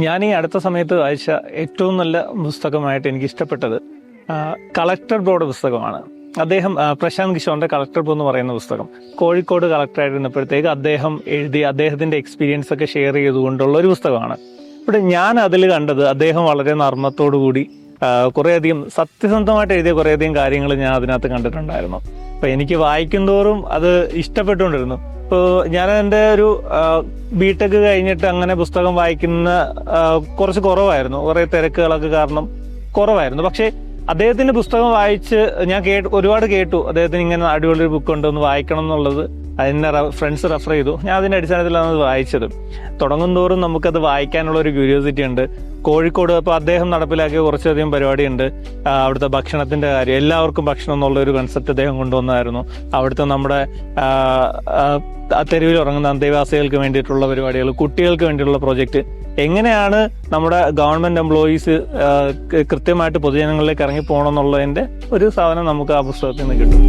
ഞാൻ ഈ അടുത്ത സമയത്ത് വായിച്ച ഏറ്റവും നല്ല പുസ്തകമായിട്ട് എനിക്ക് ഇഷ്ടപ്പെട്ടത് കളക്ടർ ബ്രോയുടെ പുസ്തകമാണ്. അദ്ദേഹം പ്രശാന്ത് കിഷോറിന്റെ കളക്ടർ ബ്രോ എന്ന് പറയുന്ന പുസ്തകം, കോഴിക്കോട് കളക്ടറായിരുന്നപ്പോഴത്തേക്ക് അദ്ദേഹം എഴുതി അദ്ദേഹത്തിന്റെ എക്സ്പീരിയൻസ് ഒക്കെ ഷെയർ ചെയ്തുകൊണ്ടുള്ള ഒരു പുസ്തകമാണ്. ഇവിടെ ഞാൻ അതിൽ കണ്ടത് അദ്ദേഹം വളരെ നർമ്മത്തോടു കൂടി കുറേയധികം സത്യസന്ധമായിട്ട് എഴുതിയ കുറേയധികം കാര്യങ്ങൾ ഞാൻ അതിനകത്ത് കണ്ടിട്ടുണ്ടായിരുന്നു. അപ്പൊ എനിക്ക് വായിക്കുന്തോറും അത് ഇഷ്ടപ്പെട്ടുകൊണ്ടിരുന്നു. ഇപ്പോൾ ഞാൻ എൻ്റെ ഒരു ബിടെക് കഴിഞ്ഞിട്ട് അങ്ങനെ പുസ്തകം വായിക്കുന്ന കുറച്ച് കുറവായിരുന്നു, കുറേ തിരക്കുകളൊക്കെ കാരണം കുറവായിരുന്നു. പക്ഷേ അദ്ദേഹത്തിന്റെ പുസ്തകം വായിച്ച് ഞാൻ ഒരുപാട് കേട്ടു, അദ്ദേഹത്തിന് ഇങ്ങനെ അടിപൊളി ബുക്ക് ഉണ്ട്, ഒന്ന് വായിക്കണം എന്നുള്ളത്. അതിനെ ഫ്രണ്ട്സ് റെഫർ ചെയ്തു, ഞാൻ അതിന്റെ അടിസ്ഥാനത്തിലാണ് അത് വായിച്ചത്. തുടങ്ങും തോറും നമുക്കത് വായിക്കാനുള്ള ഒരു ക്യൂരിയോസിറ്റി ഉണ്ട്. കോഴിക്കോട് ഇപ്പോൾ അദ്ദേഹം നടപ്പിലാക്കിയ കുറച്ചധികം പരിപാടിയുണ്ട്. അവിടുത്തെ ഭക്ഷണത്തിന്റെ കാര്യം, എല്ലാവർക്കും ഭക്ഷണം എന്നുള്ള ഒരു കൺസെപ്റ്റ് അദ്ദേഹം കൊണ്ടുവന്നായിരുന്നു. അവിടുത്തെ നമ്മുടെ തെരുവിൽ ഉറങ്ങുന്ന അന്തേവാസികൾക്ക് വേണ്ടിയിട്ടുള്ള പരിപാടികൾ, കുട്ടികൾക്ക് വേണ്ടിയിട്ടുള്ള പ്രോജക്റ്റ്, എങ്ങനെയാണ് നമ്മുടെ ഗവൺമെന്റ് എംപ്ലോയീസ് കൃത്യമായിട്ട് പൊതുജനങ്ങളിലേക്ക് ഇറങ്ങി പോകണം എന്നുള്ളതിന്റെ ഒരു സാധനം നമുക്ക് ആ പുസ്തകത്തിൽ നിന്ന് കിട്ടും.